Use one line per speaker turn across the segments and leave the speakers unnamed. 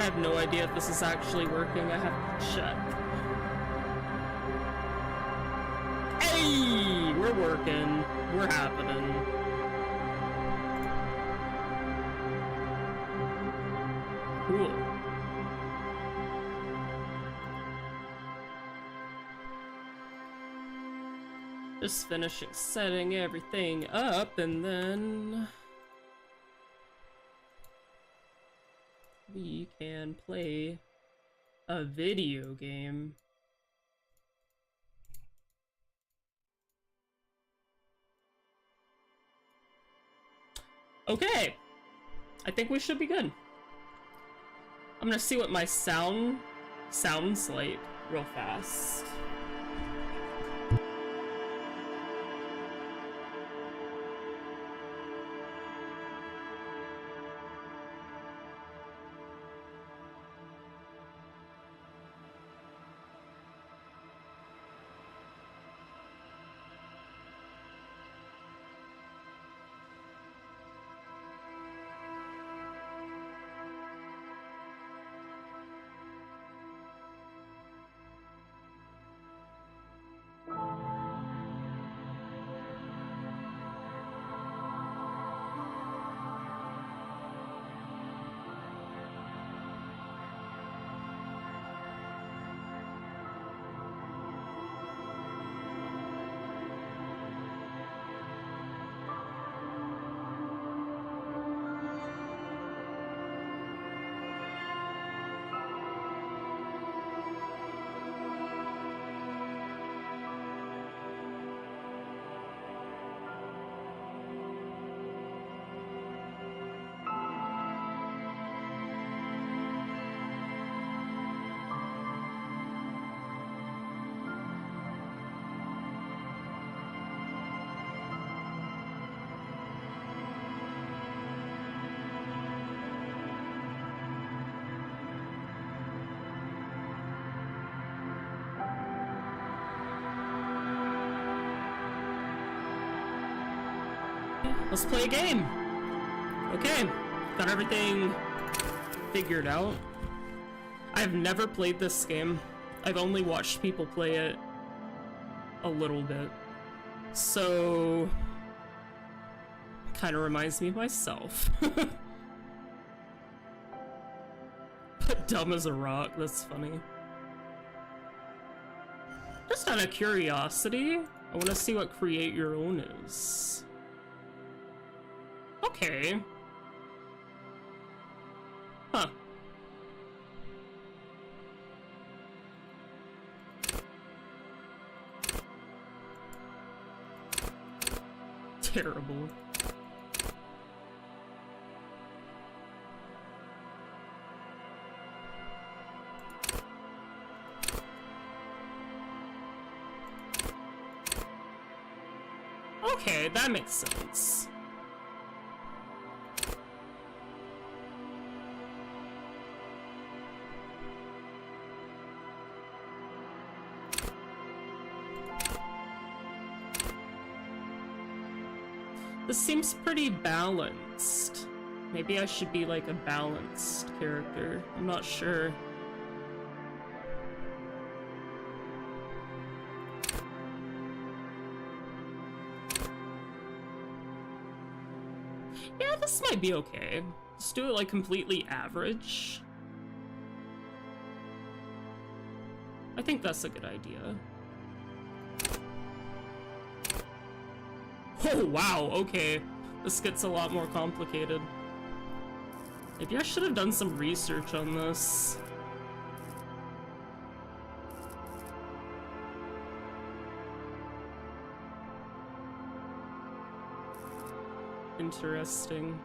have no idea if this is actually working. I have to check. Hey! We're working. We're happening. Cool. Just finishing setting everything up, and then we can play a video game. Okay, I think we should be good. I'm gonna see what my sounds like real fast. Let's play a game. Okay, got everything figured out. I've never played this game. I've only watched people play it a little bit. So, kind of reminds me of myself. But dumb as a rock, that's funny. Just out of curiosity, I want to see what create your own is. Okay. Huh. Terrible. Okay, that makes sense. This seems pretty balanced. Maybe I should be like a balanced character. I'm not sure. Yeah, this might be okay. Just do it like completely average. I think that's a good idea. Oh wow, okay. This gets a lot more complicated. Maybe I should have done some research on this. Interesting.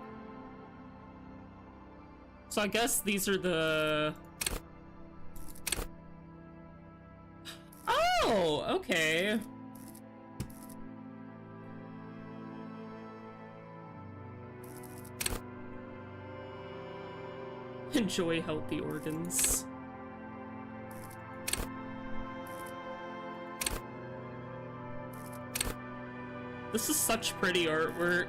So I guess these are the... Oh, okay. Enjoy healthy organs. This is such pretty artwork.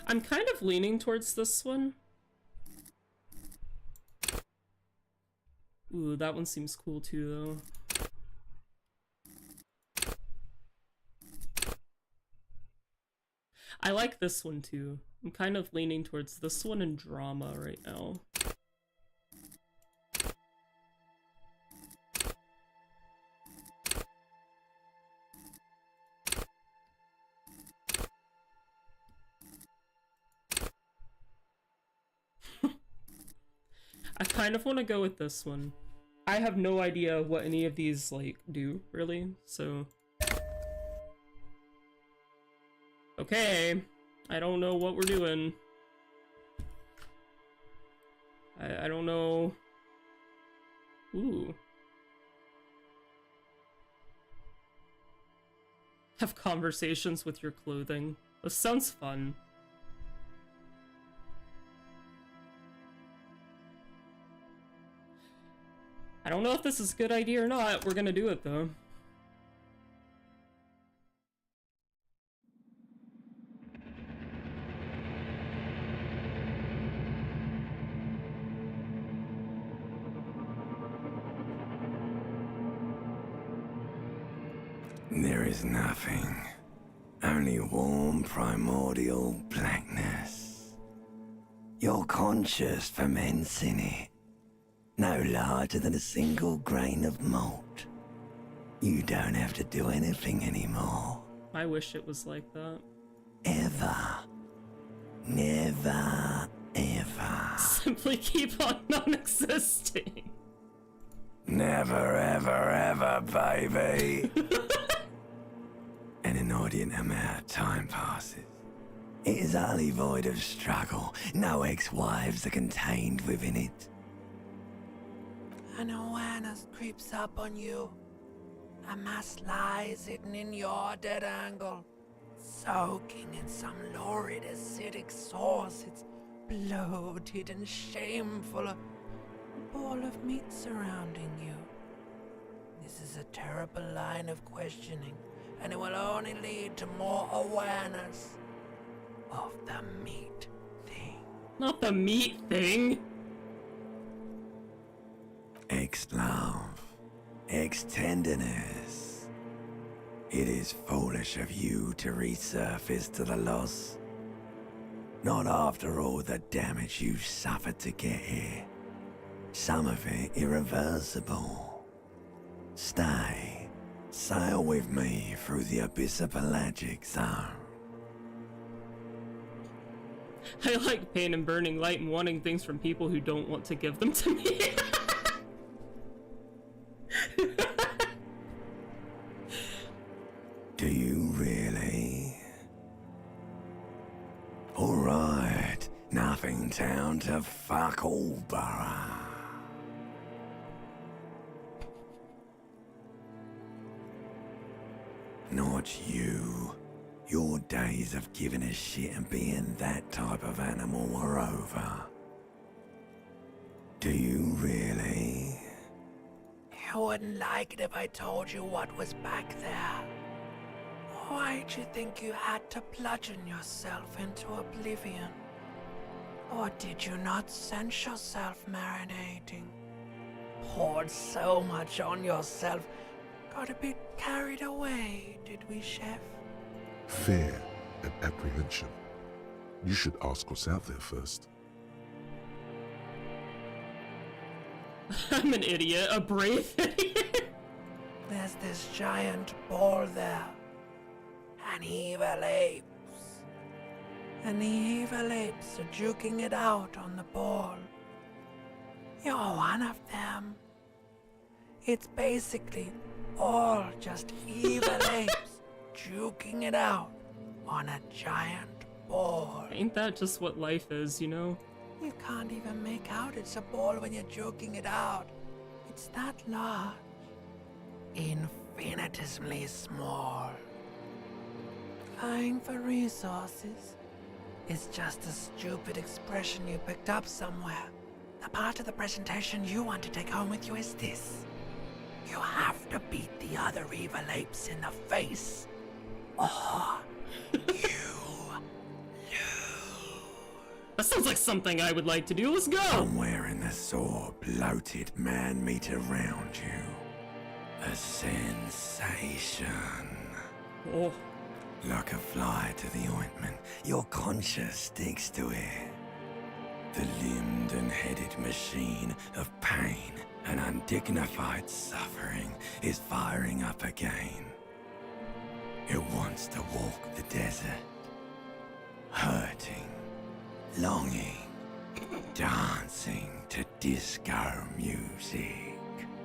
I'm kind of leaning towards this one. Ooh, that one seems cool too, though. I like this one too. I'm kind of leaning towards this one and drama right now. I kind of want to go with this one. I have no idea what any of these, like, do, really, so... Okay, I don't know what we're doing. I don't know... Ooh. Have conversations with your clothing. This sounds fun. I don't know if this is a good idea or not. We're gonna do it, though.
There is nothing. Only warm, primordial blackness. Your conscious ferments in it. No larger than a single grain of malt. You don't have to do anything anymore.
I wish it was like that.
Ever. Never, ever.
Simply keep on non-existing.
Never, ever, ever, baby. An inordinate amount of time passes. It is utterly void of struggle. No ex-wives are contained within it. An awareness creeps up on you. A mass lies hidden in your dead angle, soaking in some lurid acidic source. It's bloated and shameful, a ball of meat surrounding you. This is a terrible line of questioning, and it will only lead to more awareness of the meat thing.
Not the meat thing.
Ex-love, ex-tenderness. It is foolish of you to resurface to the loss. Not after all the damage you've suffered to get here. Some of it irreversible. Stay. Sail with me through the abyss of pelagic zone.
I like pain and burning light and wanting things from people who don't want to give them to me.
Do you really? Alright, nothing down to fuck all, borough. Not you. Your days of giving a shit and being that type of animal are over. Do you really? You wouldn't like it if I told you what was back there. Why'd you think you had to bludgeon yourself into oblivion? Or did you not sense yourself marinating? Poured so much on yourself, got a bit carried away, did we, Chef?
Fear and apprehension. You should ask what's out there first.
I'm an idiot, a brave idiot.
There's this giant ball there. And evil apes. And the evil apes are juking it out on the ball. You're one of them. It's basically all just evil apes juking it out on a giant ball.
Ain't that just what life is, you know?
You can't even make out it's a ball when you're joking it out. It's that large. Infinitesimally small. Vying for resources is just a stupid expression you picked up somewhere. The part of the presentation you want to take home with you is this. You have to beat the other evil apes in the face, or you lose.
That sounds like something I would like to do. Let's go!
Somewhere in the sore, bloated man meat around you. A sensation.
Oh.
Like a fly to the ointment, your conscience sticks to it. The limbed and headed machine of pain and undignified suffering is firing up again. It wants to walk the desert, hurting, longing, dancing to disco music.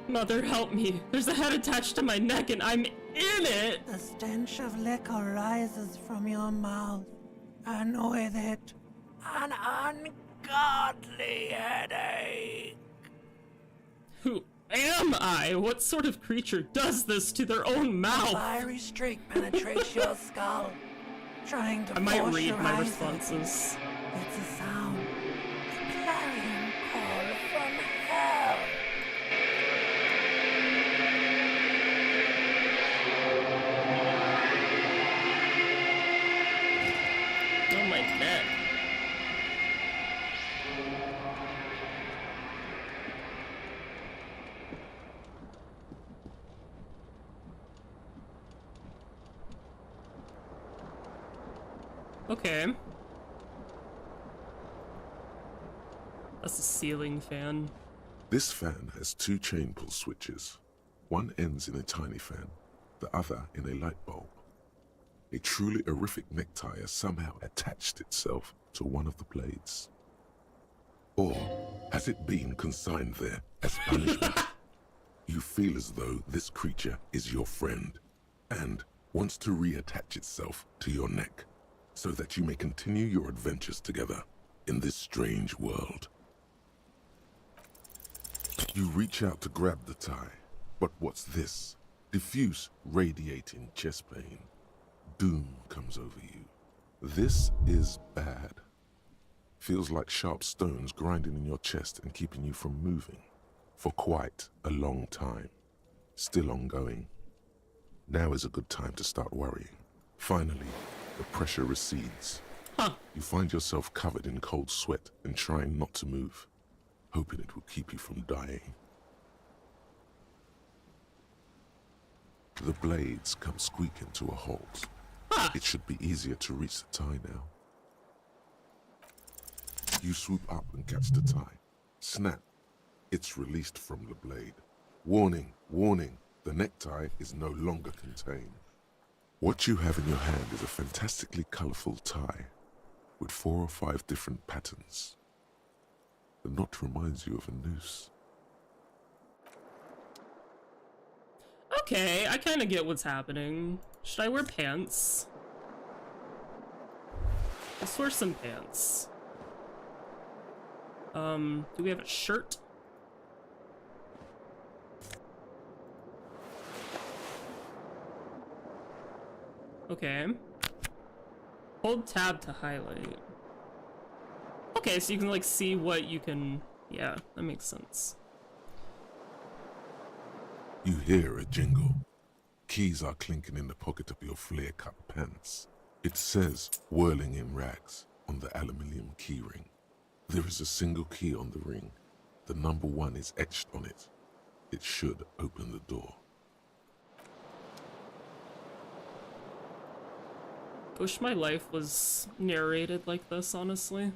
Mother, help me. There's a head attached to my neck and I'm in it!
The stench of liquor rises from your mouth, and with it, an ungodly headache.
Who am I? What sort of creature does this to their own
A
mouth?
fiery streak penetrates your skull, trying to
I might
force
read
your
my
eyes
responses.
open. It's a sound, a clarion call from hell.
Oh my neck. Okay. That's a ceiling fan.
This fan has two chain pull switches. One ends in a tiny fan, the other in a light bulb. A truly horrific necktie has somehow attached itself to one of the blades. Or has it been consigned there as punishment? You feel as though this creature is your friend and wants to reattach itself to your neck so that you may continue your adventures together in this strange world. You reach out to grab the tie, but what's this? Diffuse, radiating chest pain. Doom comes over you. This is bad. Feels like sharp stones grinding in your chest and keeping you from moving for quite a long time. Still ongoing. Now is a good time to start worrying. Finally, the pressure recedes.
Huh.
You find yourself covered in cold sweat and trying not to move, hoping it will keep you from dying. The blades come squeaking to a halt. It should be easier to reach the tie now. You swoop up and catch the tie. Snap. It's released from the blade. Warning, warning, the necktie is no longer contained. What you have in your hand is a fantastically colorful tie with 4 or 5 different patterns. The knot reminds you of a noose.
Okay, I kind of get what's happening. Should I wear pants? Let's wear some pants. Do we have a shirt? Okay. Hold tab to highlight. Okay, so you can like see what you can... Yeah, that makes sense.
You hear a jingle. Keys are clinking in the pocket of your flare-cut pants. It says, whirling in rags, on the aluminium keyring. There is a single key on the ring. The number 1 is etched on it. It should open the door.
Wish my life was narrated like this, honestly.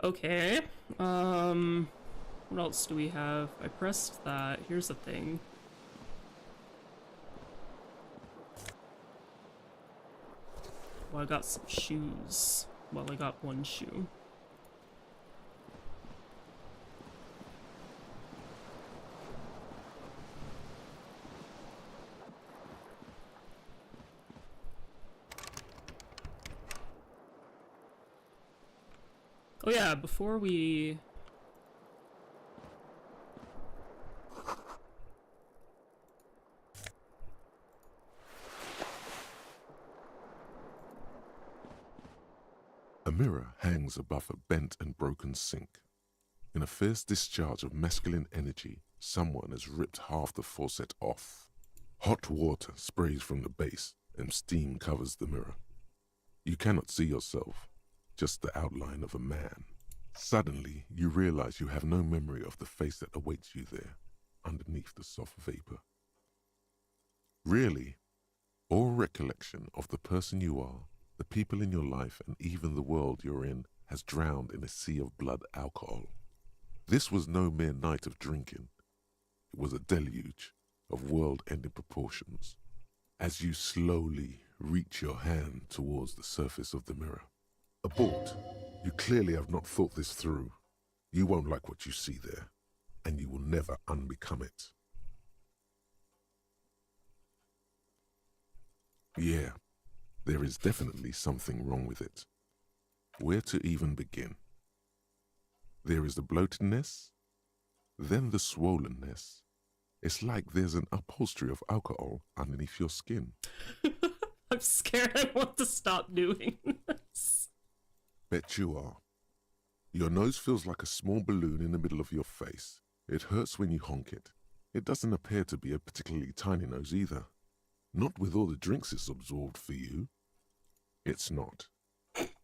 Okay, what else do we have? I pressed that. Here's the thing. Well, I got some shoes. Well, I got one shoe. Oh yeah, before we...
A A mirror hangs above a bent and broken sink. In a fierce discharge of masculine energy, someone has ripped half the faucet off. Hot water sprays from the base and steam covers the mirror. You cannot see yourself, just the outline of a man. Suddenly, you realize you have no memory of the face that awaits you there, underneath the soft vapor. Really, all recollection of the person you are, the people in your life, and even the world you're in has drowned in a sea of blood alcohol. This was no mere night of drinking. It was a deluge of world-ending proportions. As you slowly reach your hand towards the surface of the mirror. Abort. You clearly have not thought this through. You won't like what you see there, and you will never unbecome it. Yeah, there is definitely something wrong with it. Where to even begin? There is the bloatedness, then the swollenness. It's like there's an upholstery of alcohol underneath your skin.
I'm scared. I want to stop doing this.
Bet you are. Your nose feels like a small balloon in the middle of your face. It hurts when you honk it. It doesn't appear to be a particularly tiny nose either. Not with all the drinks it's absorbed for you. It's not.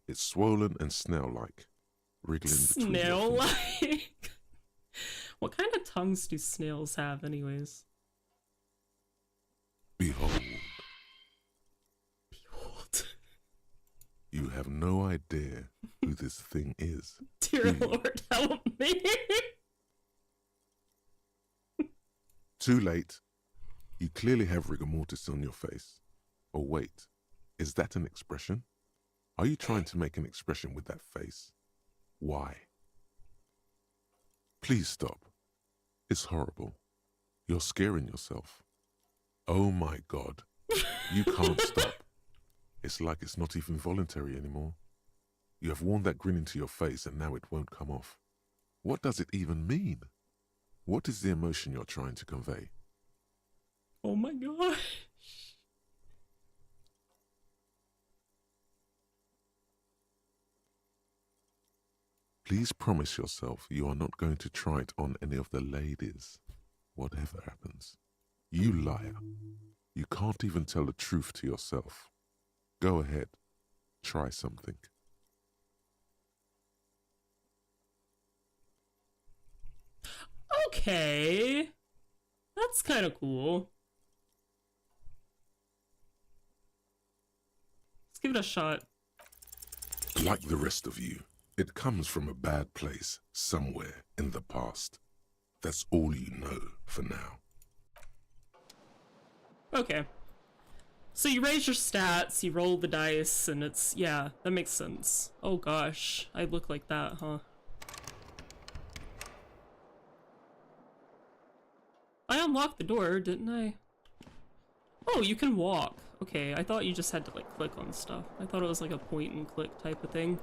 It's swollen and snail-like, wriggling between your fingers.
Snail-like? What kind of tongues do snails have anyways?
Behold.
Behold.
You have no idea who this thing is.
Dear Lord, help me.
Too late. You clearly have rigor mortis on your face. Or wait, is that an expression? Are you trying to make an expression with that face? Why? Please stop. It's horrible. You're scaring yourself. Oh my God. You can't stop. It's like it's not even voluntary anymore. You have worn that grin into your face and now it won't come off. What does it even mean? What is the emotion you're trying to convey?
Oh my gosh.
Please promise yourself you are not going to try it on any of the ladies, whatever happens. You liar. You can't even tell the truth to yourself. Go ahead. Try something.
Okay. That's kind of cool. Let's give it a shot.
Like the rest of you, it comes from a bad place somewhere in the past. That's all you know for now.
Okay. So you raise your stats, you roll the dice, and it's, yeah, that makes sense. Oh gosh, I look like that, huh? I unlocked the door, didn't I? Oh, you can walk. Okay, I thought you just had to, like, click on stuff. I thought it was like a point and click type of thing.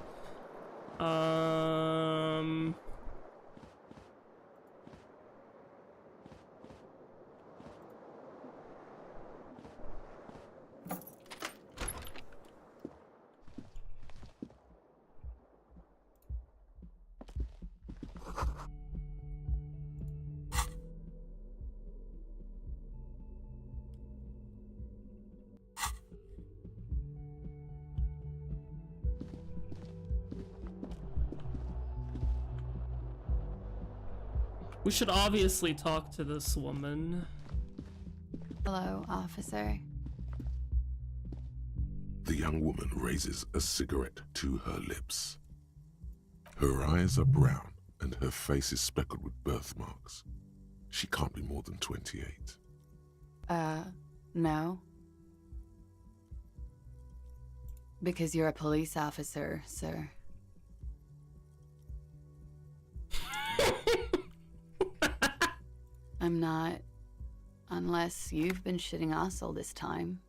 We should obviously talk to this woman.
Hello, officer.
The young woman raises a cigarette to her lips. Her eyes are brown and her face is speckled with birthmarks. She can't be more than 28.
No. Because you're a police officer, sir. I'm not, unless you've been shitting us all this time.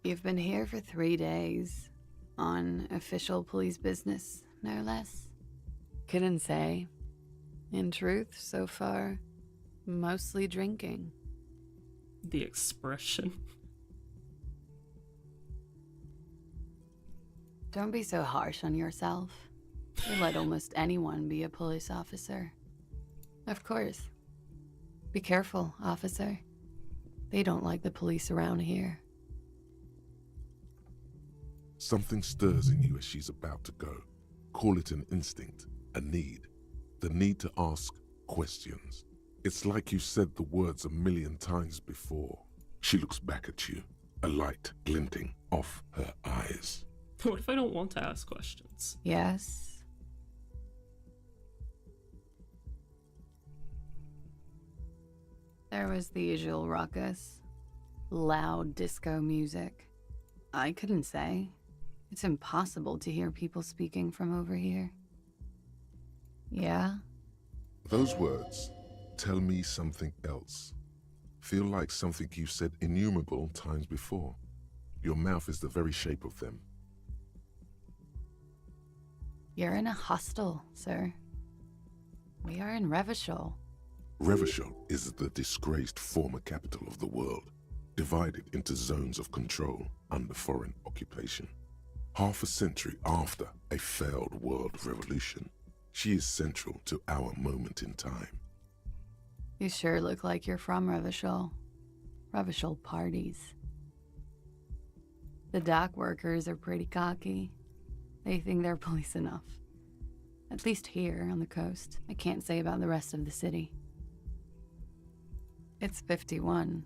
You've been here for 3 days, on official police business, no less. Couldn't say. In truth, so far, mostly drinking.
The expression.
Don't be so harsh on yourself. You let almost anyone be a police officer. Of course. Be careful, officer. They don't like the police around here.
Something stirs in you as she's about to go. Call it an instinct, a need. The need to ask questions. It's like you said the words a million times before. She looks back at you, a light glinting off her eyes.
What if I don't want to ask questions?
Yes? There was the usual ruckus. Loud disco music. I couldn't say. It's impossible to hear people speaking from over here. Yeah?
Those words tell me something else. Feel like something you said innumerable times before. Your mouth is the very shape of them.
You're in a hostel, sir. We are in Revachol.
Revachol is the disgraced former capital of the world, divided into zones of control under foreign occupation. Half a century after a failed world revolution, she is central to our moment in time.
You sure look like you're from Revachol. Revachol parties. The dock workers are pretty cocky. They think they're police enough. At least here on the coast. I can't say about the rest of the city. It's 51.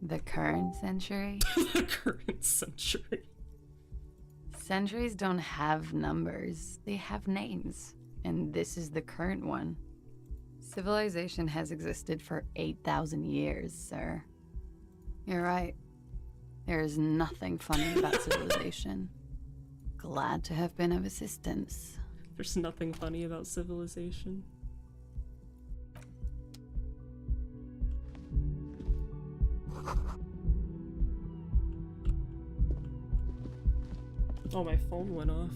The current century?
The current century.
Centuries don't have numbers. They have names. And this is the current one. Civilization has existed for 8,000 years, sir. You're right. There is nothing funny about civilization. Glad to have been of assistance.
There's nothing funny about civilization. Oh, my phone went off.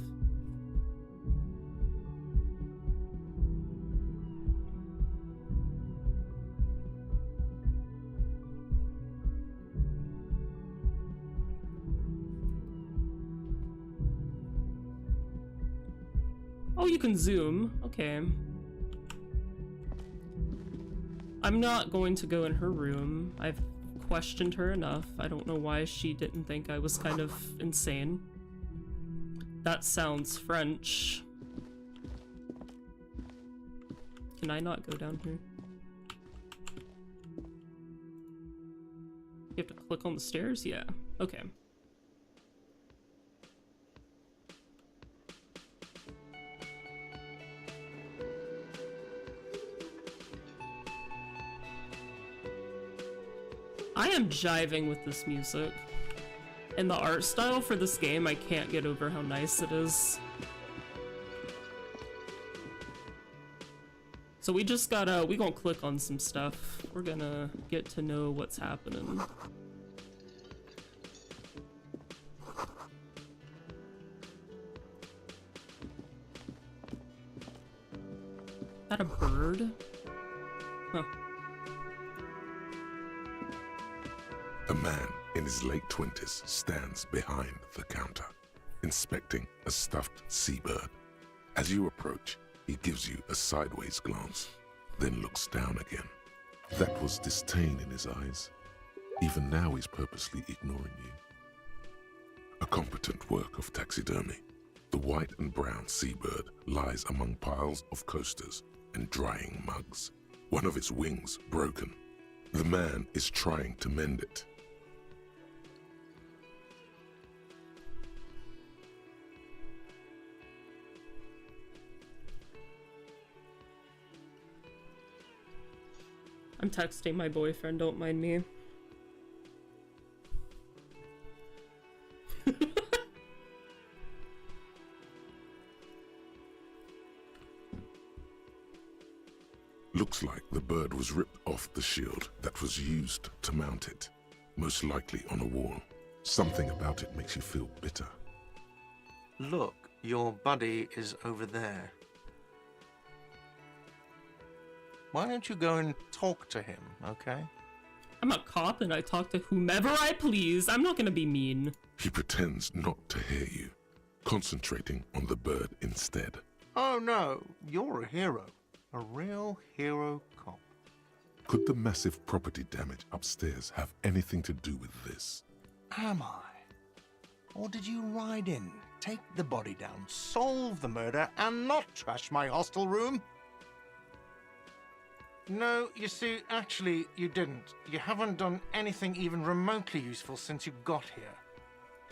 Oh, you can zoom. Okay. I'm not going to go in her room. I've questioned her enough. I don't know why she didn't think I was kind of insane. That sounds French. Can I not go down here? You have to click on the stairs? Yeah. Okay. I am jiving with this music. And the art style for this game, I can't get over how nice it is. So we just gotta, we gonna click on some stuff. We're gonna get to know what's happening. Is that a bird? Huh.
A man in his late 20s stands behind the counter, inspecting a stuffed seabird. As you approach, he gives you a sideways glance, then looks down again. That was disdain in his eyes. Even now he's purposely ignoring you. A competent work of taxidermy. The white and brown seabird lies among piles of coasters and drying mugs. One of its wings broken. The man is trying to mend it.
I'm texting my boyfriend, don't mind me.
Looks like the bird was ripped off the shield that was used to mount it, most likely on a wall. Something about it makes you feel bitter.
Look, your buddy is over there. Why don't you go and talk to him, okay?
I'm a cop and I talk to whomever I please. I'm not gonna be mean.
He pretends not to hear you. concentrating on the bird instead.
Oh no, you're a hero. A real hero cop.
Could the massive property damage upstairs have anything to do with this?
Am I? Or did you ride in, take the body down, solve the murder, and not trash my hostel room? No, you see, actually, you didn't. You haven't done anything even remotely useful since you got here.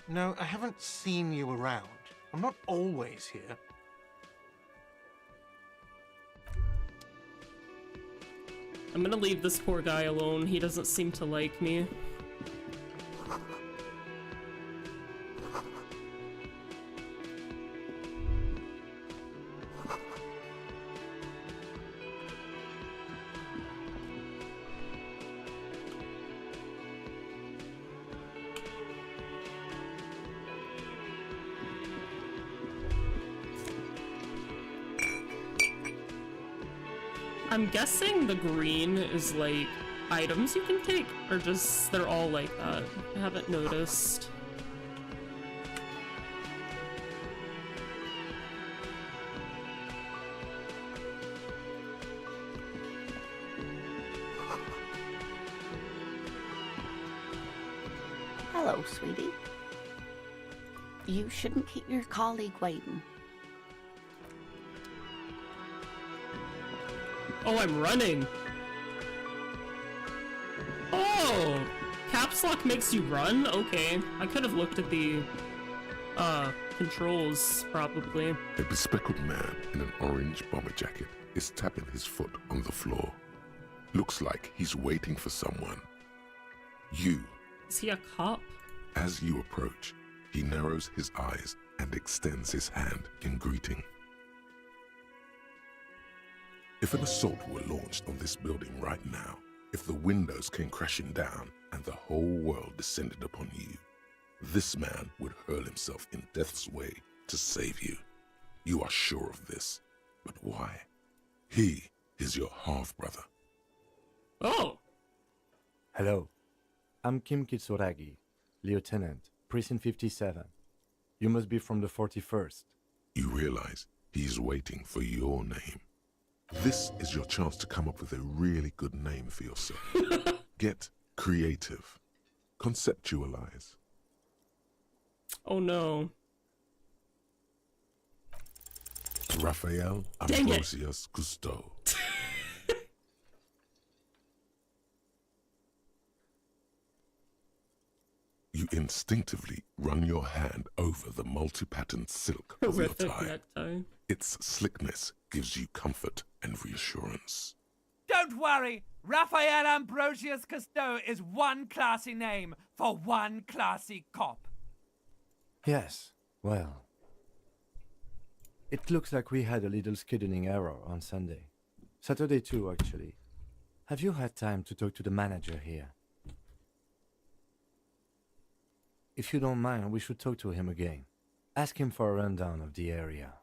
No, I haven't seen you around. I'm not always here.
I'm gonna leave this poor guy alone. He doesn't seem to like me. I'm guessing the green is like items you can take, or just they're all like that. I haven't noticed.
Hello, sweetie. You shouldn't keep your colleague waiting.
Oh, I'm running. Oh, caps lock makes you run? Okay, I could have looked at the controls probably.
A bespectacled man in an orange bomber jacket is tapping his foot on the floor. Looks like he's waiting for someone. You.
Is he a cop?
As you approach, he narrows his eyes and extends his hand in greeting. If an assault were launched on this building right now, if the windows came crashing down and the whole world descended upon you, this man would hurl himself in death's way to save you. You are sure of this. But why? He is your half-brother.
Oh!
Hello. I'm Kim Kitsuragi, Lieutenant, Precinct 57. You must be from the 41st.
You realize he's waiting for your name. This is your chance to come up with a really good name for yourself. Get creative. Conceptualize.
Oh no.
Raphael
Dang it.
Ambrosius Cousteau. You instinctively run your hand over the multi-patterned silk of your
Horrific
tie.
necktie.
Its slickness gives you comfort and reassurance.
Don't worry, Raphael Ambrosius Cousteau is one classy name for one classy cop.
Yes, well. It looks like we had a little scheduling error on Sunday. Saturday too, actually. Have you had time to talk to the manager here? If you don't mind, we should talk to him again. Ask him for a rundown of the area.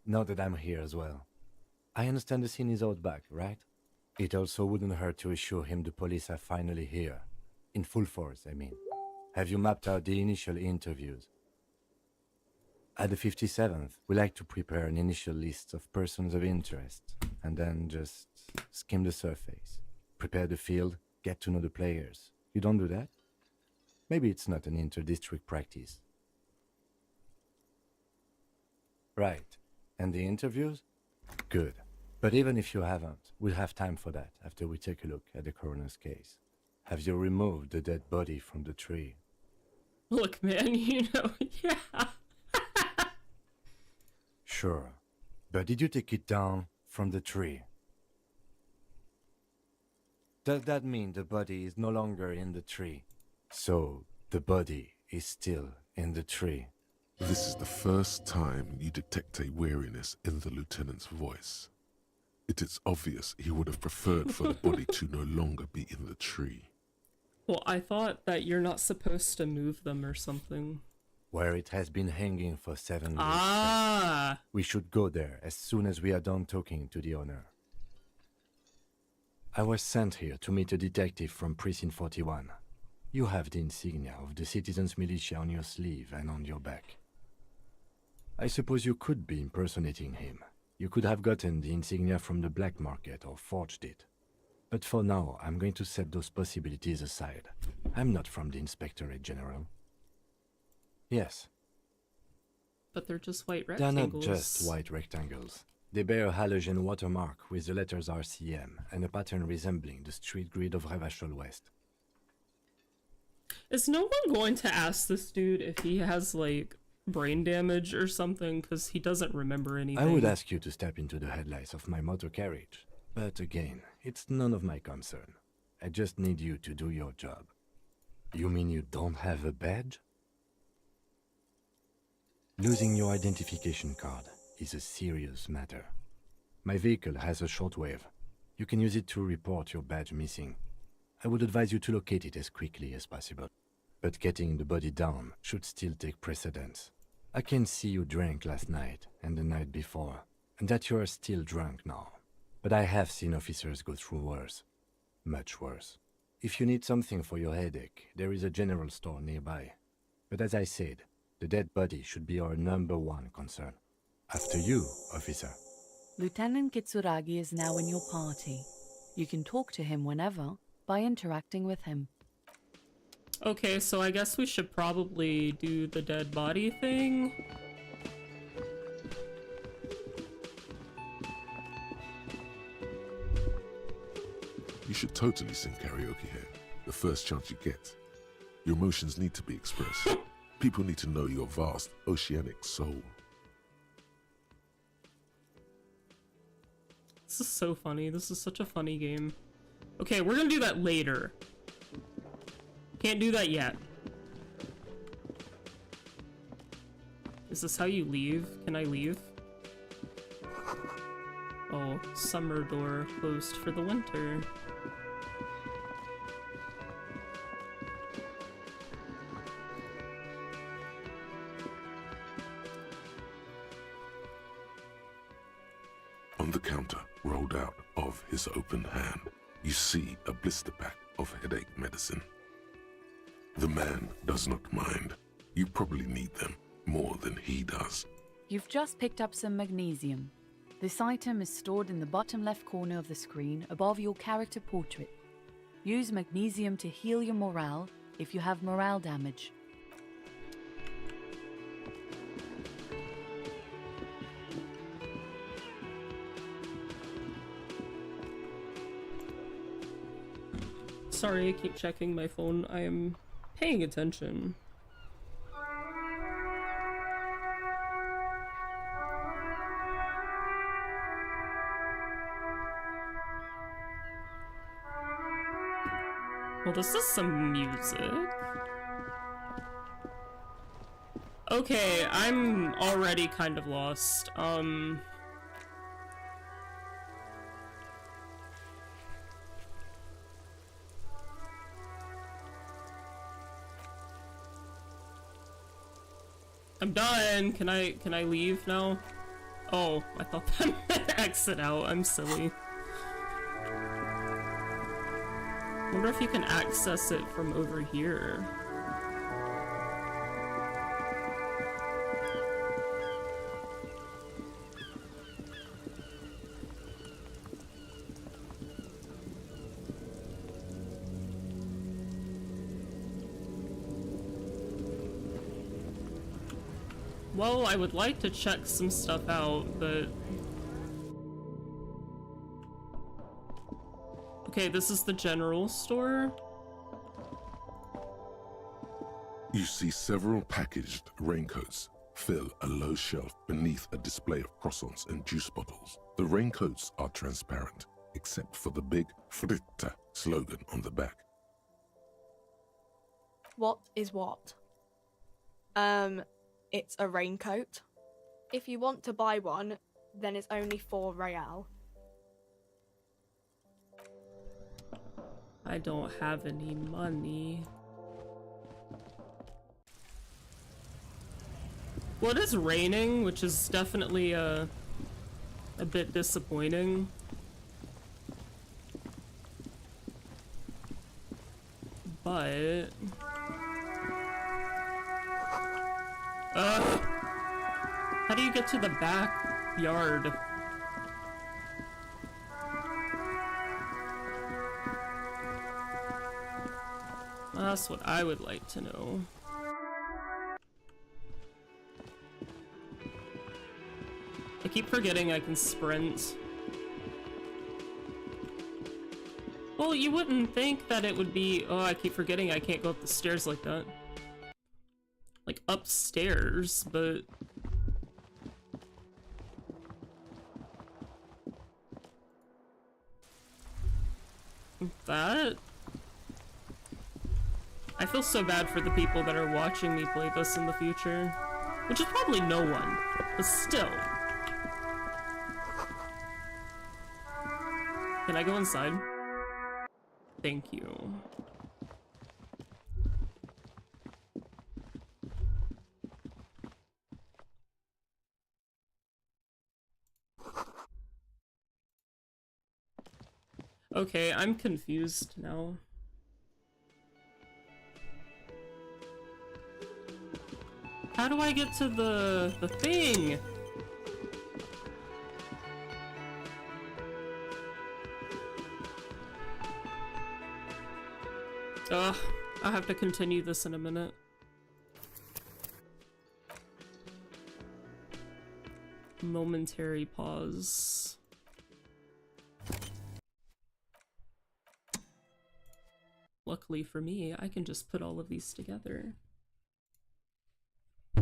Now that I'm here as well. I understand the scene is out back, right? It also wouldn't hurt to assure him the police are finally here. In full force, I mean. Have you mapped out the initial interviews? At the 57th, we like to prepare an initial list of persons of interest, and then just skim the surface. Prepare the field, get to know the players. You don't do that? Maybe it's not an inter-district practice. Right. And the interviews? Good. But even if you haven't, we'll have time for that after we take a look at the coroner's case. Have you removed the dead body from the tree?
Look, man, you know, yeah.
Sure. But did you take it down from the tree? Does that mean the body is no longer in the tree? So, the body is still in the tree.
This is the first time you detect a weariness in the lieutenant's voice. It is obvious he would have preferred for the body to no longer be in the tree.
Well, I thought that you're not supposed to move them or something.
Where it has been hanging for 7 weeks.
Ah!
We should go there as soon as we are done talking to the owner. I was sent here to meet a detective from Precinct 41. You have the insignia of the Citizens Militia on your sleeve and on your back. I suppose you could be impersonating him. You could have gotten the insignia from the black market or forged it. But for now, I'm going to set those possibilities aside. I'm not from the Inspectorate General. Yes,
But they're just white
they're
rectangles.
not just white rectangles. They bear a halogen watermark with the letters RCM and a pattern resembling the street grid of Revachol West.
Is no one going to ask this dude if he has, like, brain damage or something? Because he doesn't remember anything.
I would ask you to step into the headlights of my motor carriage. But again, it's none of my concern. I just need you to do your job. You mean you don't have a badge? Losing your identification card is a serious matter. My vehicle has a shortwave. You can use it to report your badge missing. I would advise you to locate it as quickly as possible. But getting the body down should still take precedence. I can see you drank last night and the night before, and that you are still drunk now. But I have seen officers go through worse. Much worse. If you need something for your headache, there is a general store nearby. But as I said, the dead body should be our #1 concern. After you, officer.
Lieutenant Kitsuragi is now in your party. You can talk to him whenever by interacting with him.
Okay, so I guess we should probably do the dead body thing.
You should totally sing karaoke here, the first chance you get. Your emotions need to be expressed. People need to know your vast, oceanic soul.
This is so funny. This is such a funny game. Okay, we're gonna do that later. Can't do that yet. Is this how you leave? Can I leave? Oh, summer door closed for the winter.
On the counter, rolled out of his open hand, you see a blister pack of headache medicine. The man does not mind. You probably need them more than he does.
You've just picked up some magnesium. This item is stored in the bottom left corner of the screen above your character portrait. Use magnesium to heal your morale if you have morale damage.
Sorry, I keep checking my phone. I am paying attention. Well, this is some music. Okay, I'm already kind of lost. I'm done. Can I leave now? Oh, I thought that meant exit out. I'm silly. Wonder if you can access it from over here. Well, I would like to check some stuff out, but... Okay, this is the general store.
You see several packaged raincoats fill a low shelf beneath a display of croissants and juice bottles. The raincoats are transparent, except for the big Fritta slogan on the back.
What is what? It's a raincoat. If you want to buy one, then it's only 4 real.
I don't have any money. Well, it is raining, which is definitely a bit disappointing. But... How do you get to the backyard? That's what I would like to know. I keep forgetting I can sprint. Well, you wouldn't think that it would be... Oh, I keep forgetting I can't go up the stairs like that. Like, upstairs, but... That... I feel so bad for the people that are watching me play this in the future. Which is probably no one, but still. Can I go inside? Thank you. Okay, I'm confused now. How do I get to the thing? Ugh, I'll have to continue this in a minute. Momentary pause. Luckily for me, I can just put all of these together.